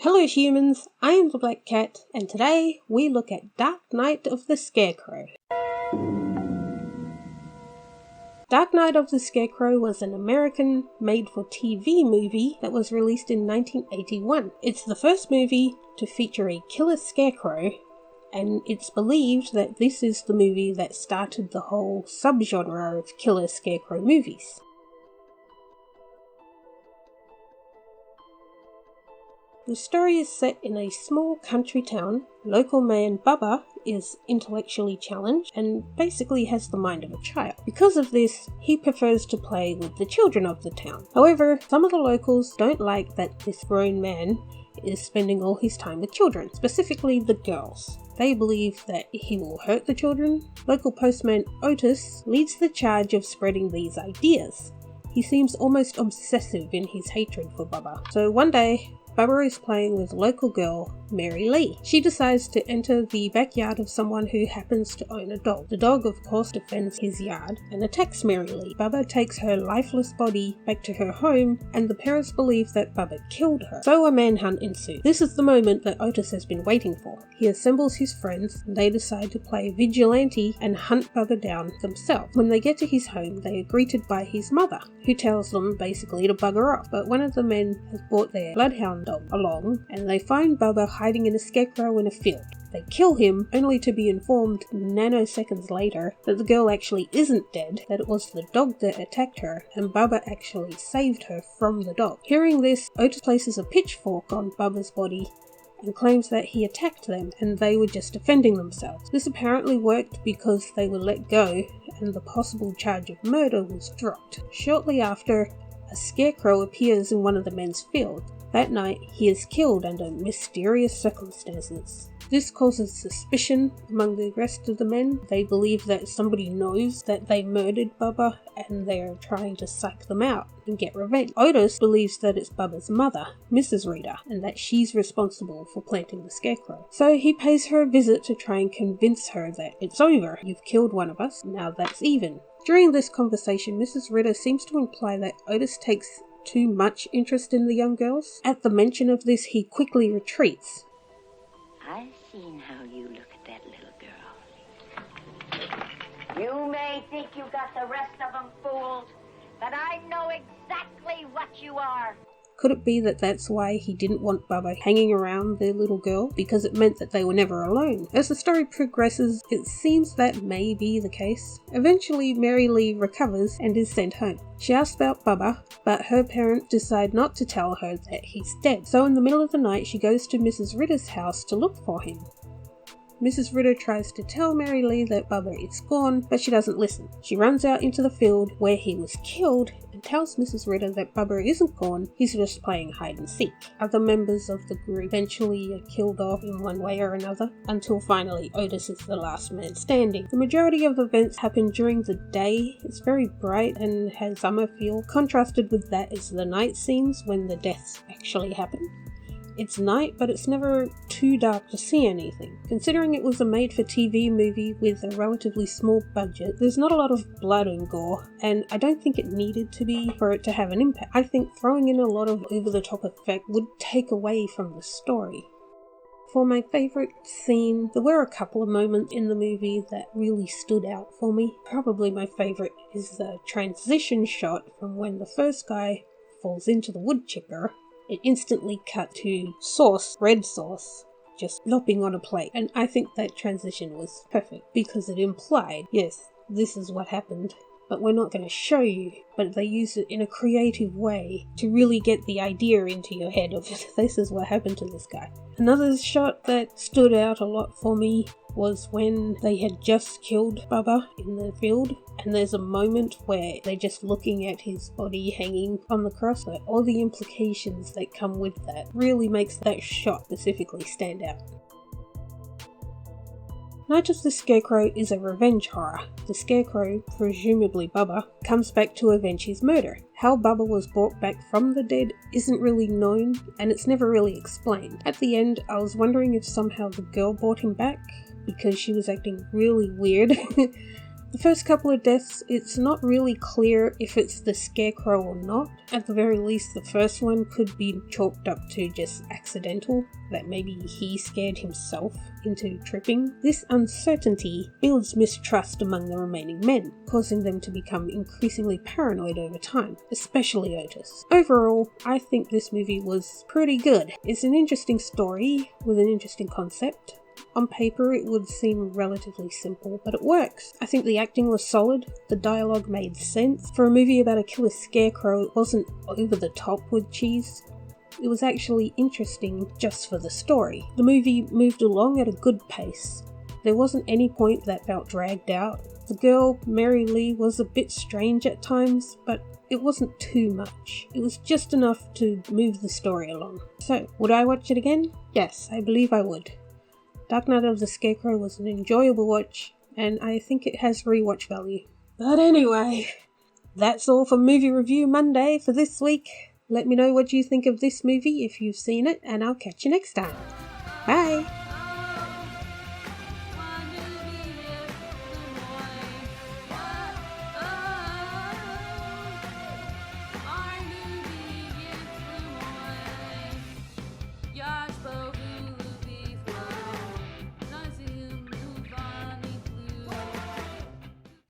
Hello humans, I am the Black Cat, and today we look at Dark Night of the Scarecrow. Dark Night of the Scarecrow was an American made-for-TV movie that was released in 1981. It's the first movie to feature a killer scarecrow, and it's believed that this is the movie that started the whole subgenre of killer scarecrow movies. The story is set in a small country town. Local man Bubba is intellectually challenged and basically has the mind of a child. Because of this, he prefers to play with the children of the town. However, some of the locals don't like that this grown man is spending all his time with children, specifically the girls. They believe that he will hurt the children. Local postman Otis leads the charge of spreading these ideas. He seems almost obsessive in his hatred for Bubba. So one day, Bubba is playing with local girl Mary Lee. She decides to enter the backyard of someone who happens to own a dog. The dog, of course, defends his yard and attacks Mary Lee. Bubba takes her lifeless body back to her home, and the parents believe that Bubba killed her. So a manhunt ensues. This is the moment that Otis has been waiting for. He assembles his friends, and they decide to play vigilante and hunt Bubba down themselves. When they get to his home, they are greeted by his mother, who tells them basically to bugger off. But one of the men has brought their bloodhound dog along, and they find Bubba hiding in a scarecrow in a field. They kill him, only to be informed nanoseconds later that the girl actually isn't dead, that it was the dog that attacked her, and Bubba actually saved her from the dog. Hearing this, Otis places a pitchfork on Bubba's body and claims that he attacked them and they were just defending themselves. This apparently worked because they were let go and the possible charge of murder was dropped. Shortly after, a scarecrow appears in one of the men's fields. That night, he is killed under mysterious circumstances. This causes suspicion among the rest of the men. They believe that somebody knows that they murdered Bubba and they are trying to psych them out and get revenge. Otis believes that it's Bubba's mother, Mrs. Rita, and that she's responsible for planting the scarecrow. So he pays her a visit to try and convince her that it's over. You've killed one of us, now that's even. During this conversation, Mrs. Rita seems to imply that Otis takes too much interest in the young girls. At the mention of this, he quickly retreats. I've seen how you look at that little girl. You may think you got the rest of them fooled, but I know exactly what you are. Could it be that that's why he didn't want Bubba hanging around the little girl? Because it meant that they were never alone. As the story progresses, it seems that may be the case. Eventually, Mary Lee recovers and is sent home. She asks about Bubba, but her parents decide not to tell her that he's dead. So in the middle of the night, she goes to Mrs. Ritter's house to look for him. Mrs. Ritter tries to tell Mary Lee that Bubba is gone, but she doesn't listen. She runs out into the field where he was killed and tells Mrs. Ritter that Bubba isn't gone, he's just playing hide and seek. Other members of the group eventually are killed off in one way or another, until finally Otis is the last man standing. The majority of the events happen during the day. It's very bright and has summer feel. Contrasted with that is the night scenes when the deaths actually happen. It's night, but it's never too dark to see anything. Considering it was a made-for-TV movie with a relatively small budget, there's not a lot of blood and gore, and I don't think it needed to be for it to have an impact. I think throwing in a lot of over-the-top effect would take away from the story. For my favourite scene, there were a couple of moments in the movie that really stood out for me. Probably my favourite is the transition shot from when the first guy falls into the wood chipper. It instantly cut to red sauce, just lopping on a plate. And I think that transition was perfect because it implied, yes, this is what happened, but we're not going to show you. But they used it in a creative way to really get the idea into your head of this is what happened to this guy. Another shot that stood out a lot for me was when they had just killed Bubba in the field, and there's a moment where they're just looking at his body hanging on the cross. But all the implications that come with that really makes that shot specifically stand out. Night of the Scarecrow is a revenge horror. The Scarecrow, presumably Bubba, comes back to avenge his murder. How Bubba was brought back from the dead isn't really known, and it's never really explained. At the end, I was wondering if somehow the girl brought him back, because she was acting really weird. The first couple of deaths, it's not really clear if it's the Scarecrow or not. At the very least, the first one could be chalked up to just accidental, that maybe he scared himself into tripping. This uncertainty builds mistrust among the remaining men, causing them to become increasingly paranoid over time, especially Otis. Overall, I think this movie was pretty good. It's an interesting story with an interesting concept. On paper, it would seem relatively simple, but it works. I think the acting was solid, the dialogue made sense. For a movie about a killer scarecrow, it wasn't over the top with cheese. It was actually interesting just for the story. The movie moved along at a good pace. There wasn't any point that felt dragged out. The girl, Mary Lee, was a bit strange at times, but it wasn't too much. It was just enough to move the story along. So, would I watch it again? Yes, I believe I would. Dark Knight of the Scarecrow was an enjoyable watch, and I think it has rewatch value. But anyway, that's all for Movie Review Monday for this week. Let me know what you think of this movie if you've seen it, and I'll catch you next time. Bye!